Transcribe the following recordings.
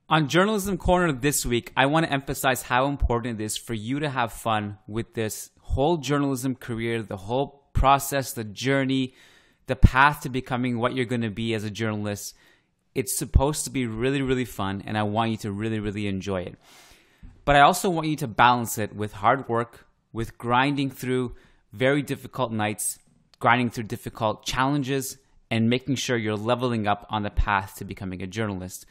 On Journalism Corner this week, I want to emphasize how important it is for you to have fun with this whole journalism career, the whole process, the journey, the path to becoming what you're going to be as a journalist. It's supposed to be really, really fun, and I want you to really, really enjoy it. But I also want you to balance it with hard work, with grinding through very difficult nights, grinding through difficult challenges, and making sure you're leveling up on the path to becoming a journalist.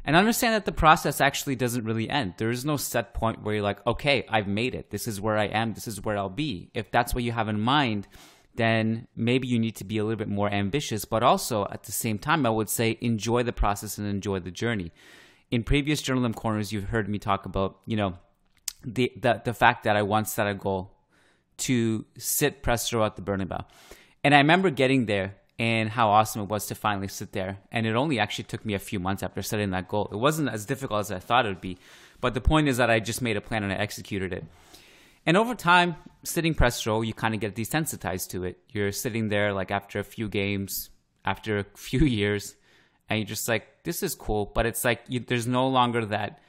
And understand that the process actually doesn't really end. There is no set point where you're like, okay, I've made it. This is where I am. This is where I'll be. If that's what you have in mind, then maybe you need to be a little bit more ambitious. But also, at the same time, I would say enjoy the process and enjoy the journey. In previous Journalism Corners, you've heard me talk about, the fact that I once set a goal to sit press row at the Bernabeu. And I remember getting there and how awesome it was to finally sit there. And it only actually took me a few months after setting that goal. It wasn't as difficult as I thought it would be. But the point is that I just made a plan and I executed it. And over time, sitting press row, you kind of get desensitized to it. You're sitting there like after a few games, after a few years, and you're just like, this is cool. But it's like there's no longer that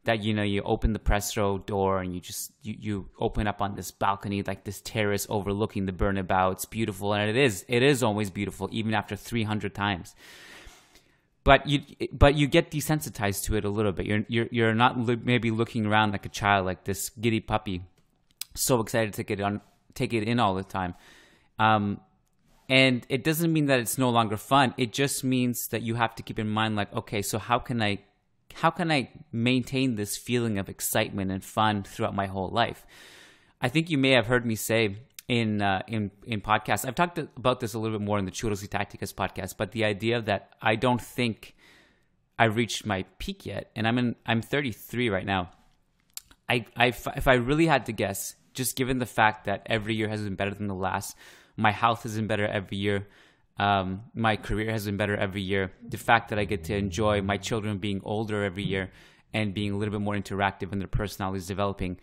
you open the press row door and you open up on this balcony, like this terrace overlooking the Bernabeu. It's beautiful, and it is always beautiful, even after 300 times. But you get desensitized to it a little bit. You're not maybe looking around like a child, like this giddy puppy, so excited to take it in all the time. And it doesn't mean that it's no longer fun. It just means that you have to keep in mind, like, okay, so how can I maintain this feeling of excitement and fun throughout my whole life? I think you may have heard me say in podcasts, I've talked about this a little bit more in the Churros y Tácticas podcast, but the idea that I don't think I reached my peak yet, and I'm 33 right now. If I really had to guess, just given the fact that every year has been better than the last, my health has been better every year. My career has been better every year. The fact that I get to enjoy my children being older every year and being a little bit more interactive and their personalities developing,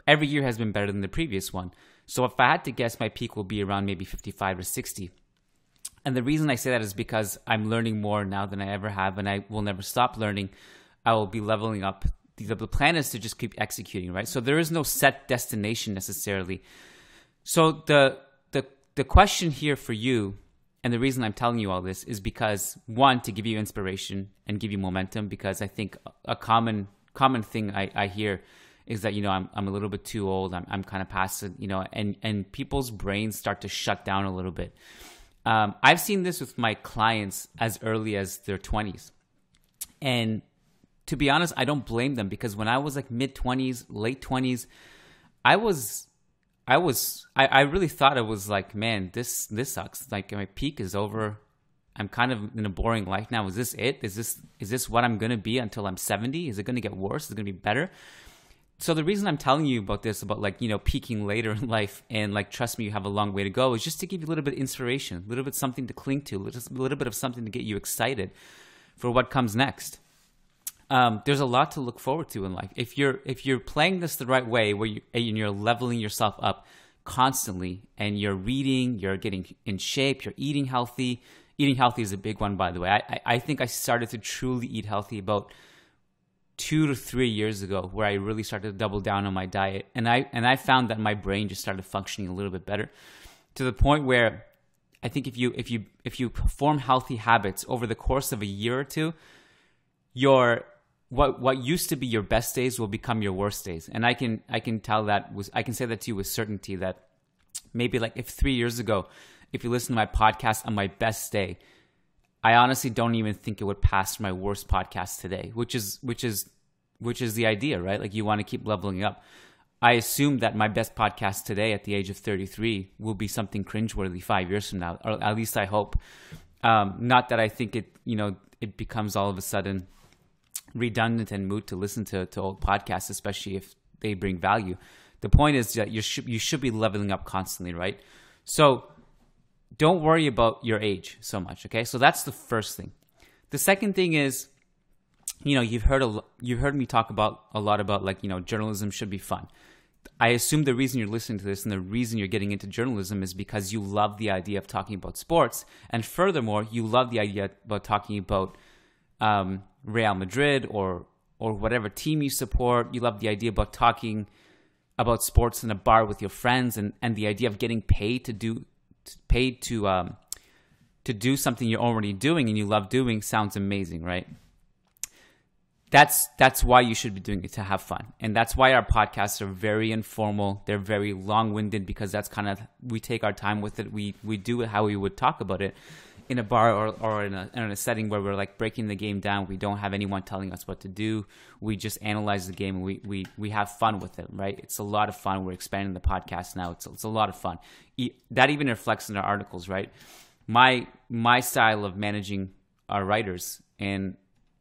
every year has been better than the previous one. So if I had to guess, my peak will be around maybe 55 or 60. And the reason I say that is because I'm learning more now than I ever have, and I will never stop learning. I will be leveling up. The plan is to just keep executing, right? So there is no set destination necessarily. So the question here for you, and the reason I'm telling you all this, is because, one, to give you inspiration and give you momentum, because I think a common thing I hear is that, I'm a little bit too old, I'm kind of past it, and people's brains start to shut down a little bit. I've seen this with my clients as early as their 20s. And to be honest, I don't blame them, because when I was like mid-20s, late 20s, I really thought it was like, man, this sucks. Like, my peak is over. I'm kind of in a boring life now. Is this it? Is this what I'm going to be until I'm 70? Is it going to get worse? Is it going to be better? So the reason I'm telling you about this, about peaking later in life, and like, trust me, you have a long way to go, is just to give you a little bit of inspiration, a little bit something to cling to, a little bit of something to get you excited for what comes next. There's a lot to look forward to in life. If you're playing this the right way, where you're leveling yourself up constantly, and you're reading, you're getting in shape, you're eating healthy. Eating healthy is a big one, by the way. I think I started to truly eat healthy about 2 to 3 years ago, where I really started to double down on my diet, and I found that my brain just started functioning a little bit better, to the point where I think if you form healthy habits over the course of a year or two, what used to be your best days will become your worst days. And I can say that to you with certainty, that maybe like if 3 years ago, if you listen to my podcast on my best day, I honestly don't even think it would pass my worst podcast today, which is the idea, right? Like, you want to keep leveling up. I assume that my best podcast today at the age of 33 will be something cringeworthy 5 years from now, or at least I hope. Not that I think it becomes all of a sudden redundant and moot to listen to old podcasts, especially if they bring value. The point is that you should be leveling up constantly, right? So don't worry about your age so much, okay? So that's the first thing. The second thing is, you've heard me talk a lot about like, journalism should be fun. I assume the reason you're listening to this and the reason you're getting into journalism is because you love the idea of talking about sports, and furthermore, you love the idea about talking about Real Madrid or whatever team you support. You love the idea about talking about sports in a bar with your friends, and the idea of getting paid to do something you're already doing and you love doing sounds amazing, right? That's why you should be doing it, to have fun. And that's why our podcasts are very informal. They're very long-winded, because that's kind of, we take our time with it. We do it how we would talk about it in a bar or in a setting where we're like breaking the game down. We don't have anyone telling us what to do. We just analyze the game, and we have fun with it, right? It's a lot of fun. We're expanding the podcast now. It's a lot of fun. That even reflects in our articles, right? My style of managing our writers, and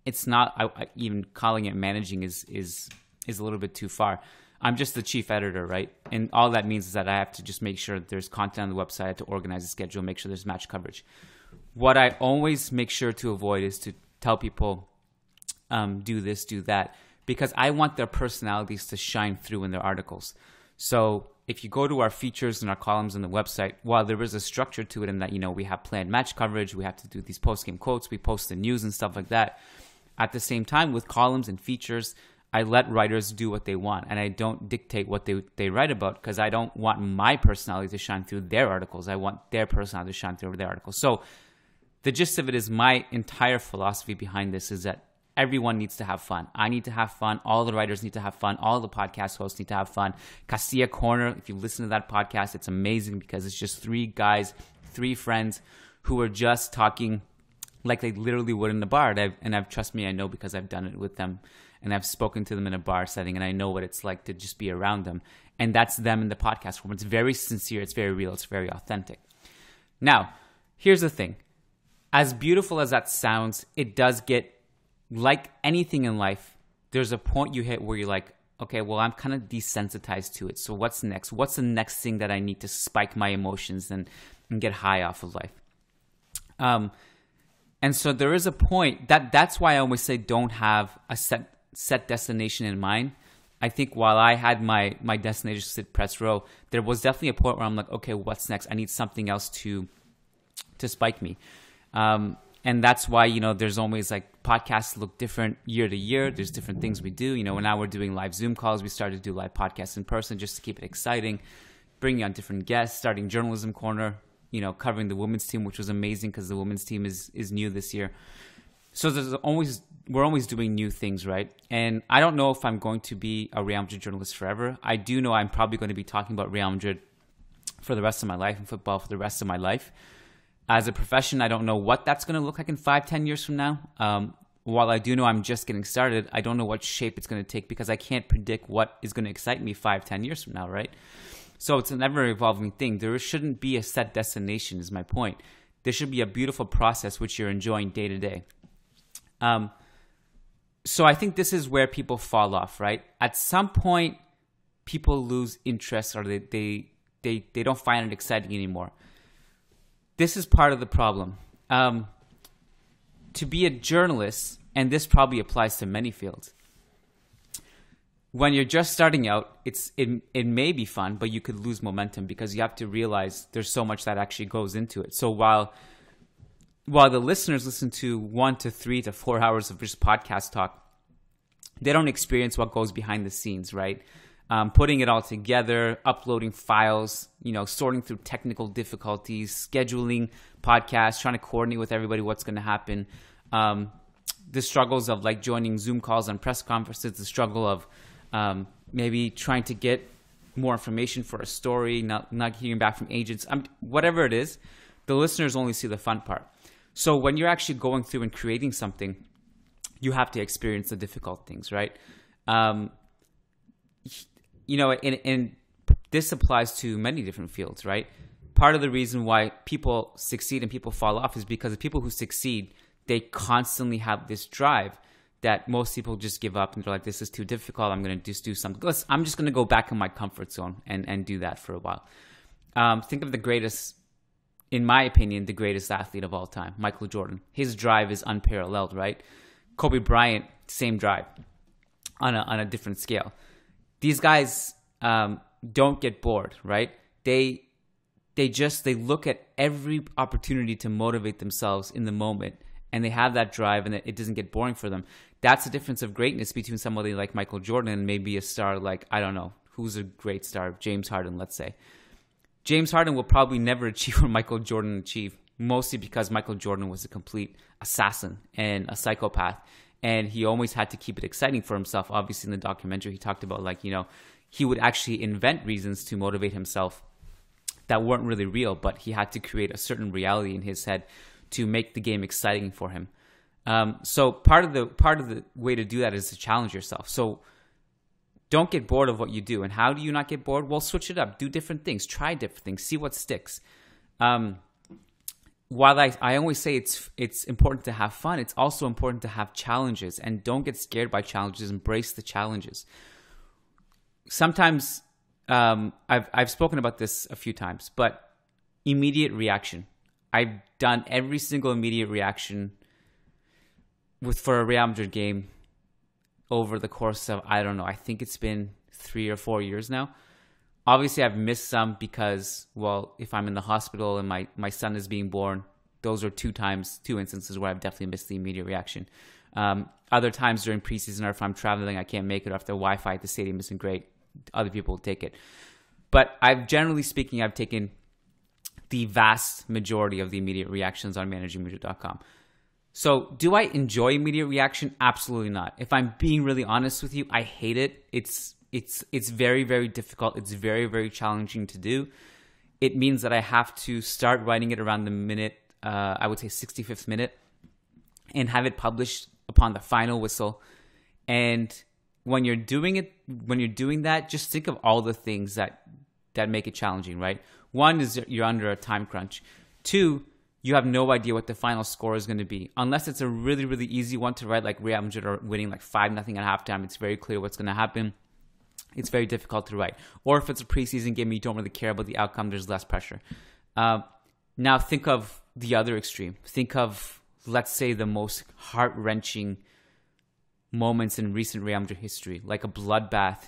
it's not, even calling it managing is a little bit too far. I'm just the chief editor, right? And all that means is that I have to just make sure there's content on the website, I have to organize the schedule, make sure there's match coverage. What I always make sure to avoid is to tell people, do this, do that, because I want their personalities to shine through in their articles. So if you go to our features and our columns on the website, while there is a structure to it in that, we have planned match coverage, we have to do these post-game quotes, we post the news and stuff like that. At the same time, with columns and features, I let writers do what they want, and I don't dictate what they write about, because I don't want my personality to shine through their articles. I want their personality to shine through their articles. So the gist of it is, my entire philosophy behind this is that everyone needs to have fun. I need to have fun. All the writers need to have fun. All the podcast hosts need to have fun. Castilla Corner, if you listen to that podcast, it's amazing, because it's just three guys, three friends who are just talking like they literally would in the bar. Trust me, I know, because I've done it with them, and I've spoken to them in a bar setting, and I know what it's like to just be around them. And that's them in the podcast form. It's very sincere. It's very real. It's very authentic. Now, here's the thing. As beautiful as that sounds, it does get, like anything in life, there's a point you hit where you're like, okay, well, I'm kind of desensitized to it. So what's next? What's the next thing that I need to spike my emotions and get high off of life? And so there is a point that's why I always say don't have a set destination in mind. I think while I had my destination to sit press row, there was definitely a point where I'm like, okay, what's next? I need something else to spike me. And that's why, there's always like podcasts look different year to year. There's different things we do. Now we're doing live Zoom calls. We started to do live podcasts in person just to keep it exciting, bringing on different guests, starting Journalism Corner, covering the women's team, which was amazing because the women's team is new this year. So we're always doing new things, right? And I don't know if I'm going to be a Real Madrid journalist forever. I do know I'm probably going to be talking about Real Madrid for the rest of my life and football for the rest of my life. As a profession, I don't know what that's going to look like in 5-10 years from now. While I do know I'm just getting started, I don't know what shape it's going to take, because I can't predict what is going to excite me 5-10 years from now, right? So it's an ever-evolving thing. There shouldn't be a set destination, is my point. There should be a beautiful process which you're enjoying day to day. So I think this is where people fall off, right? At some point, people lose interest, or they don't find it exciting anymore. This is part of the problem. To be a journalist, and this probably applies to many fields, when you're just starting out, it may be fun, but you could lose momentum, because you have to realize there's so much that actually goes into it. So while the listeners listen to 1 to 3 to 4 hours of just podcast talk, they don't experience what goes behind the scenes, right? Putting it all together, uploading files, sorting through technical difficulties, scheduling podcasts, trying to coordinate with everybody what's going to happen. The struggles of like joining Zoom calls on press conferences, the struggle of maybe trying to get more information for a story, not hearing back from agents, whatever it is, the listeners only see the fun part. So when you're actually going through and creating something, you have to experience the difficult things, right? And this applies to many different fields, right? Part of the reason why people succeed and people fall off is because the people who succeed, they constantly have this drive that most people just give up, and they're like, this is too difficult. I'm going to just do something. I'm just going to go back in my comfort zone and do that for a while. Think of the greatest, in my opinion, the greatest athlete of all time, Michael Jordan. His drive is unparalleled, right? Kobe Bryant, same drive on a different scale. These guys don't get bored, right? They look at every opportunity to motivate themselves in the moment and they have that drive and it doesn't get boring for them. That's the difference of greatness between somebody like Michael Jordan and maybe a star like, I don't know, who's a great star? James Harden, let's say. James Harden will probably never achieve what Michael Jordan achieved, mostly because Michael Jordan was a complete assassin and a psychopath. And he always had to keep it exciting for himself. Obviously, in the documentary, he talked about, like, you know, he would actually invent reasons to motivate himself that weren't really real, but he had to create a certain reality in his head to make the game exciting for him. So part of the way to do that is to challenge yourself. So don't get bored of what you do. And how do you not get bored? Well, switch it up. Do different things. Try different things. See what sticks. While I always say it's important to have fun, it's also important to have challenges, and don't get scared by challenges. Embrace the challenges. Sometimes I've spoken about this a few times, but immediate reaction. I've done every single immediate reaction for a Real Madrid game over the course of, I don't know, I think it's been 3 or 4 years now. Obviously, I've missed some because, well, if I'm in the hospital and my son is being born, those are two instances where I've definitely missed the immediate reaction. Other times during preseason, or if I'm traveling, I can't make it, or if the Wi-Fi at the stadium isn't great, other people will take it. But generally speaking, I've taken the vast majority of the immediate reactions on managingmadrid.com. So do I enjoy immediate reaction? Absolutely not. If I'm being really honest with you, I hate it. It's very, very difficult. It's very, very challenging to do. It means that I have to start writing it around the minute, I would say 65th minute, and have it published upon the final whistle. And when you're doing that, just think of all the things that make it challenging, right? One is you're under a time crunch. Two, you have no idea what the final score is going to be. Unless it's a really, really easy one to write, like Real Madrid are winning like 5-0 at halftime. It's very clear what's going to happen. It's very difficult to write. Or if it's a preseason game, you don't really care about the outcome. There's less pressure. Now think of the other extreme. Think of, let's say, the most heart-wrenching moments in recent Real Madrid history, like a bloodbath,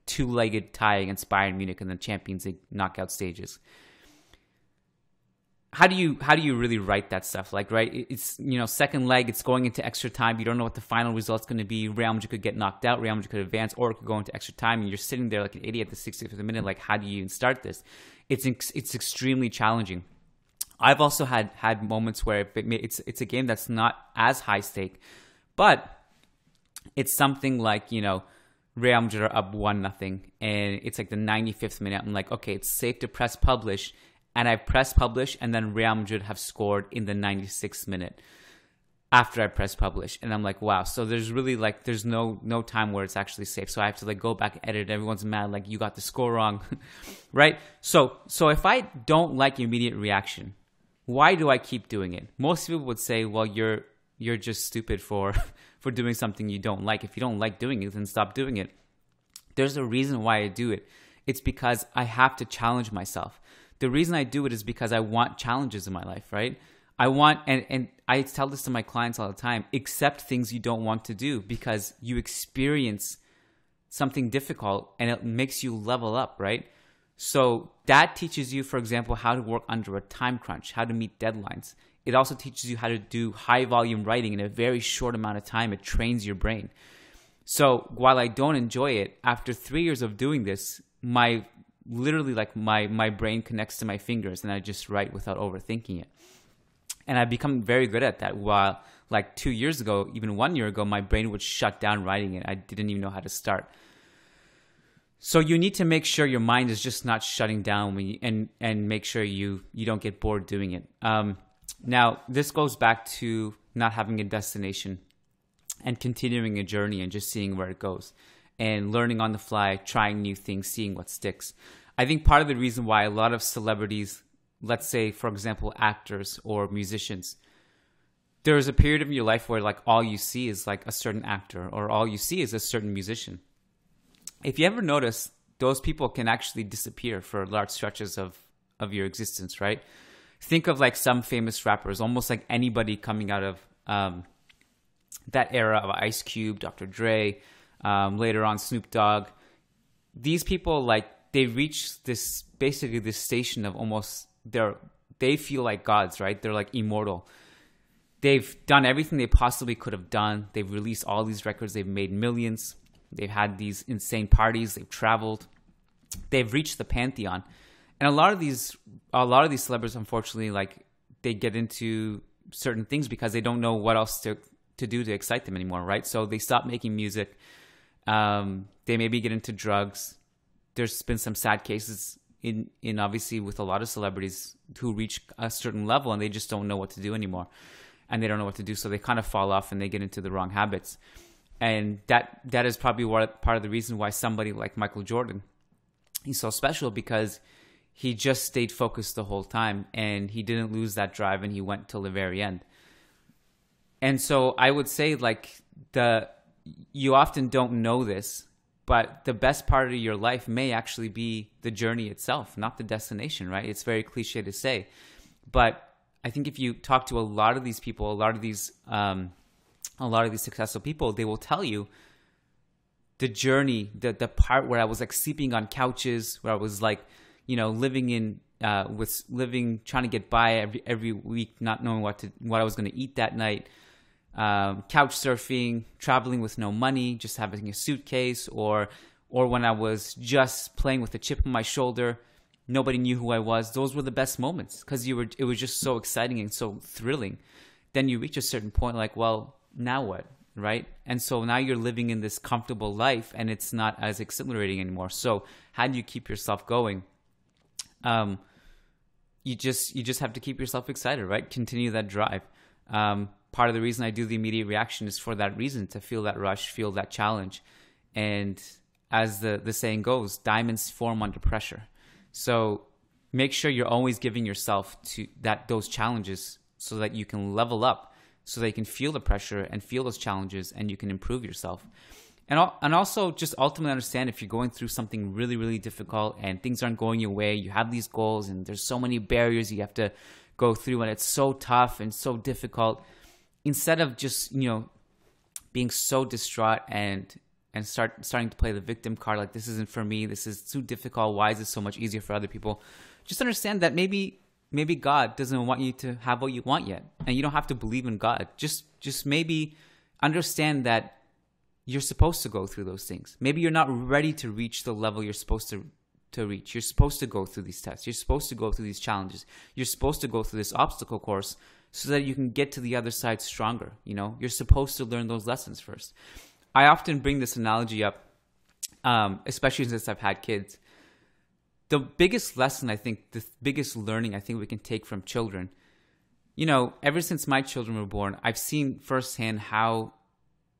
two-legged tie against Bayern Munich in the Champions League knockout stages. How do you really write that stuff? Like, right, it's, you know, second leg, it's going into extra time. You don't know what the final result's going to be. Real Madrid could get knocked out. Real Madrid could advance, or it could go into extra time. And you're sitting there like an idiot at the 60th minute. Like, how do you even start this? It's extremely challenging. I've also had moments where it's a game that's not as high stake, but it's something like, you know, Real Madrid are up 1-0, and it's like the 95th minute. I'm like, okay, it's safe to press publish. And I press publish, and then Real Madrid have scored in the 96th minute after I press publish. And I'm like, wow. So there's really like, there's no time where it's actually safe. So I have to like go back and edit. Everyone's mad, like, you got the score wrong, right? So if I don't like immediate reaction, why do I keep doing it? Most people would say, well, you're just stupid for doing something you don't like. If you don't like doing it, then stop doing it. There's a reason why I do it. It's because I have to challenge myself. The reason I do it is because I want challenges in my life, right? I want, and I tell this to my clients all the time, accept things you don't want to do, because you experience something difficult and it makes you level up, right? So that teaches you, for example, how to work under a time crunch, how to meet deadlines. It also teaches you how to do high volume writing in a very short amount of time. It trains your brain. So while I don't enjoy it, after 3 years of doing this, my brain connects to my fingers and I just write without overthinking it. And I've become very good at that. While like 2 years ago, even 1 year ago, my brain would shut down writing it. I didn't even know how to start. So you need to make sure your mind is just not shutting down and make sure you don't get bored doing it. Now, this goes back to not having a destination and continuing a journey and just seeing where it goes and learning on the fly, trying new things, seeing what sticks. I think part of the reason why a lot of celebrities, let's say, for example, actors or musicians, there is a period of your life where like all you see is like a certain actor or all you see is a certain musician. If you ever notice, those people can actually disappear for large stretches of your existence, right? Think of like some famous rappers, almost like anybody coming out of that era of Ice Cube, Dr. Dre, later on Snoop Dogg. These people, like, they reach this station of almost they feel like gods, right? They're like immortal. They've done everything they possibly could have done. They've released all these records. They've made millions. They've had these insane parties. They've traveled. They've reached the pantheon. And a lot of these celebrities, unfortunately, like, they get into certain things because they don't know what else to do to excite them anymore, right? So they stop making music. They maybe get into drugs. There's been some sad cases in obviously with a lot of celebrities who reach a certain level and they just don't know what to do anymore. And they don't know what to do, so they kind of fall off and they get into the wrong habits. And that is probably part of the reason why somebody like Michael Jordan, he's so special, because he just stayed focused the whole time and he didn't lose that drive and he went till the very end. And so I would say, like, you often don't know this, but the best part of your life may actually be the journey itself, not the destination, right? It's very cliche to say, but I think if you talk to a lot of these people, a lot of these successful people, they will tell you the journey, the part where I was like sleeping on couches, where I was like, you know, trying to get by every week, not knowing what I was going to eat that night, couch surfing, traveling with no money, just having a suitcase, or when I was just playing with a chip on my shoulder. Nobody knew who I was. Those were the best moments because it was just so exciting and so thrilling. Then you reach a certain point like, well, now what, right? And so now you're living in this comfortable life and it's not as exhilarating anymore. So how do you keep yourself going? You just have to keep yourself excited, right? Continue that drive. Part of the reason I do the immediate reaction is for that reason, to feel that rush, feel that challenge. And as the saying goes, diamonds form under pressure. So make sure you're always giving yourself those challenges so that you can level up, so that you can feel the pressure and feel those challenges and you can improve yourself. And also just ultimately understand, if you're going through something really, really difficult and things aren't going your way, you have these goals and there's so many barriers you have to go through and it's so tough and so difficult, instead of just, you know, being so distraught and starting to play the victim card, like, this isn't for me, this is too difficult, why is this so much easier for other people? Just understand that maybe God doesn't want you to have what you want yet, and you don't have to believe in God. Just maybe understand that you're supposed to go through those things. Maybe you're not ready to reach the level you're supposed to reach. You're supposed to go through these tests. You're supposed to go through these challenges. You're supposed to go through this obstacle course so that you can get to the other side stronger. You know, you're supposed to learn those lessons first. I often bring this analogy up, especially since I've had kids. The biggest lesson, I think, the biggest learning I think we can take from children, you know, ever since my children were born, I've seen firsthand how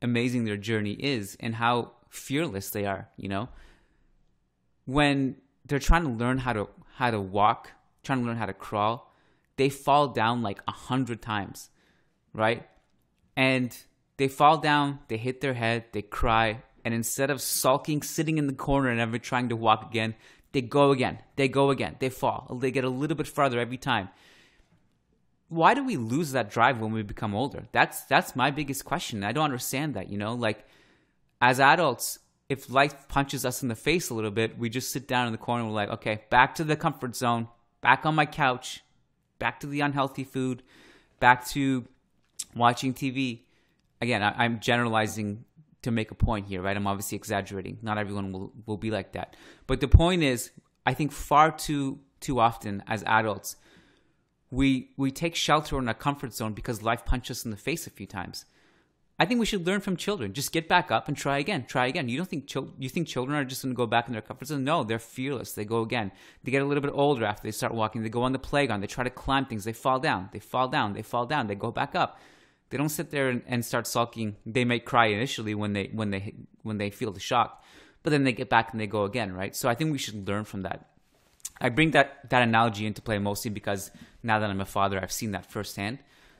amazing their journey is and how fearless they are, you know. When they're trying to learn how to walk, trying to learn how to crawl, they fall down like 100 times, right? And they fall down, they hit their head, they cry, and instead of sulking, sitting in the corner and never trying to walk again, they go again, they fall, they get a little bit farther every time. Why do we lose that drive when we become older? That's my biggest question. I don't understand that, you know? Like, as adults, if life punches us in the face a little bit, we just sit down in the corner and we're like, okay, back to the comfort zone, back on my couch, back to the unhealthy food, back to watching TV. Again, I'm generalizing to make a point here, right? I'm obviously exaggerating. Not everyone will be like that. But the point is, I think far too often as adults, we take shelter in our comfort zone because life punches us in the face a few times. I think we should learn from children. Just get back up and try again. You think children are just going to go back in their comfort zone? No, they're fearless. They go again. They get a little bit older after they start walking. They go on the playground. They try to climb things. They fall down. They go back up. They don't sit there and start sulking. They may cry initially when they feel the shock, but then they get back and they go again, right? So I think we should learn from that. I bring that analogy into play mostly because now that I'm a father, I've seen that firsthand,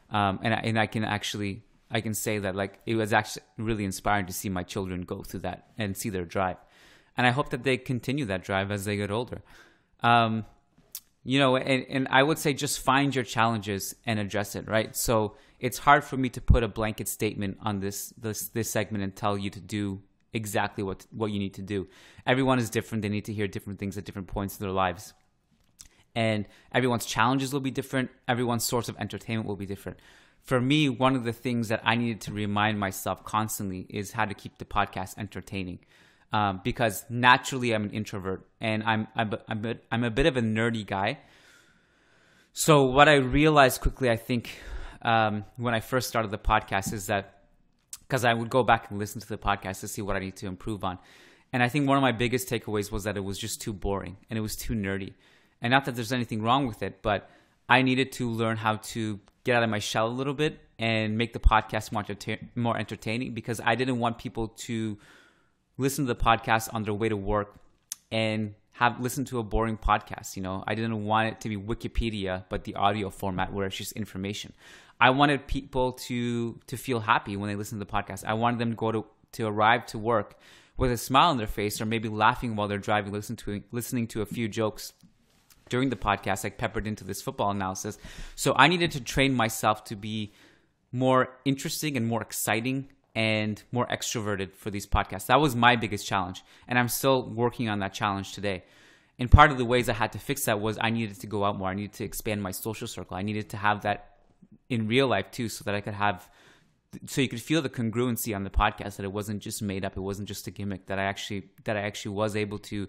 and I can say that, like, it was actually really inspiring to see my children go through that and see their drive, and I hope that they continue that drive as they get older. You know, and I would say just find your challenges and address it, right? So it's hard for me to put a blanket statement on this segment and tell you to do exactly what you need to do. Everyone is different. They need to hear different things at different points in their lives. And everyone's challenges will be different. Everyone's source of entertainment will be different. for me, one of the things that I needed to remind myself constantly is how to keep the podcast entertaining. Because naturally I'm an introvert and I'm a bit of a nerdy guy. So what I realized quickly, I think, when I first started the podcast is that, because I would go back and listen to the podcast to see what I need to improve on. And I think one of my biggest takeaways was that it was just too boring and it was too nerdy. And not that there's anything wrong with it, but I needed to learn how to get out of my shell a little bit and make the podcast more entertaining, because I didn't want people to listen to the podcast on their way to work and listen to a boring podcast. I didn't want it to be Wikipedia, but the audio format where it's just information. I wanted people to feel happy when they listen to the podcast. I wanted them to arrive to work with a smile on their face, or maybe laughing while they're driving, listening to a few jokes during the podcast, like peppered into this football analysis. So I needed to train myself to be more interesting and more exciting and more extroverted for these podcasts. That was my biggest challenge, and I'm still working on that challenge today. And part of the ways I had to fix that was I needed to go out more. I needed to expand my social circle. I needed to have that in real life too, so that so you could feel the congruency on the podcast, that it wasn't just made up, it wasn't just a gimmick, that I actually was able to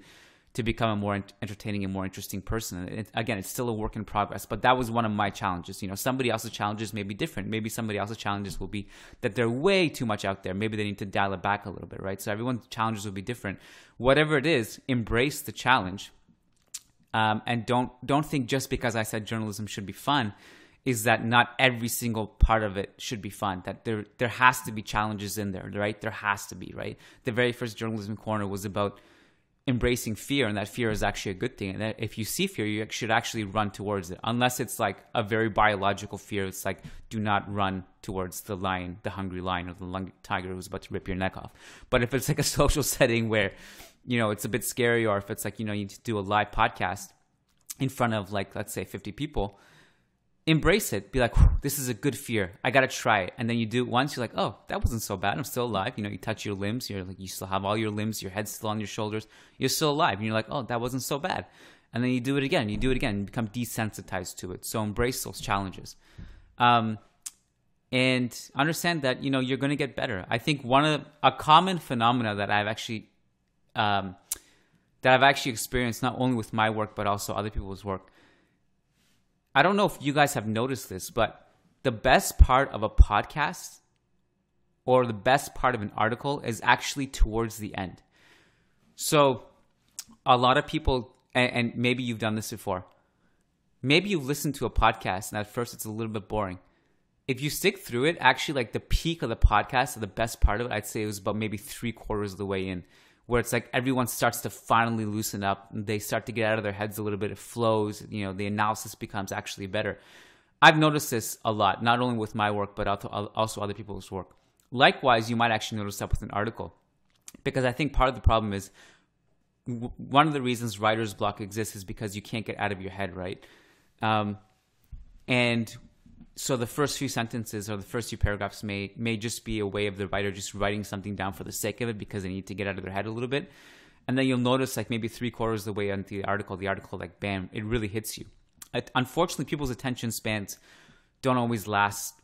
become a more entertaining and more interesting person. Again, it's still a work in progress, but that was one of my challenges. Somebody else's challenges may be different. Maybe somebody else's challenges will be that they're way too much out there. Maybe they need to dial it back a little bit, right? So everyone's challenges will be different. Whatever it is, embrace the challenge, and don't think just because I said journalism should be fun is that not every single part of it should be fun. That there has to be challenges in there, right? There has to be, right? The very first Journalism Corner was about embracing fear, and that fear is actually a good thing. And that if you see fear, you should actually run towards it, unless it's like a very biological fear. It's like, do not run towards the lion, the hungry lion, or the tiger who's about to rip your neck off. But if it's like a social setting where, it's a bit scary, or if it's like, you need to do a live podcast in front of, like, let's say 50 people, embrace it. Be like, this is a good fear. I got to try it. And then you do it once. You're like, oh, that wasn't so bad. I'm still alive. You touch your limbs. You're like, you still have all your limbs. Your head's still on your shoulders. You're still alive. And you're like, oh, that wasn't so bad. And then you do it again. You do it again. You become desensitized to it. So embrace those challenges. And understand that, you're going to get better. I think a common phenomena that I've actually experienced, not only with my work, but also other people's work. I don't know if you guys have noticed this, but the best part of a podcast or the best part of an article is actually towards the end. So a lot of people, and maybe you've done this before, maybe you've listened to a podcast and at first it's a little bit boring. If you stick through it, actually, like, the peak of the podcast, or the best part of it, I'd say it was about maybe 3/4 of the way in, where it's like everyone starts to finally loosen up. They start to get out of their heads a little bit. It flows. The analysis becomes actually better. I've noticed this a lot, not only with my work, but also other people's work. Likewise, you might actually notice that with an article, because I think part of the problem is one of the reasons writer's block exists is because you can't get out of your head, right? And so the first few sentences or the first few paragraphs may just be a way of the writer just writing something down for the sake of it, because they need to get out of their head a little bit. And then you'll notice, like, maybe 3/4 of the way into the article, like, bam, it really hits you. Unfortunately, people's attention spans don't always last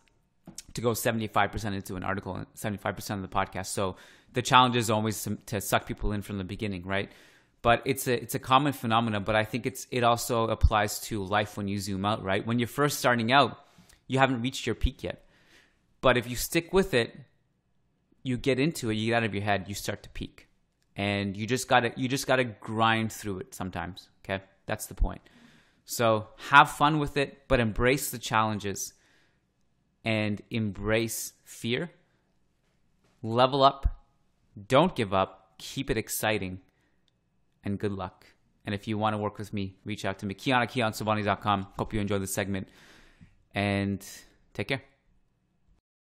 to go 75% into an article and 75% of the podcast. So the challenge is always to suck people in from the beginning, right? But it's a common phenomenon, but I think it also applies to life when you zoom out, right? When you're first starting out, you haven't reached your peak yet. But if you stick with it, you get into it, you get out of your head, you start to peak. And you just gotta grind through it sometimes. Okay? That's the point. So have fun with it, but embrace the challenges and embrace fear. Level up. Don't give up. Keep it exciting. And good luck. And if you want to work with me, reach out to me. Kiyan at KiyanSobhani.com. Hope you enjoyed this segment. And take care.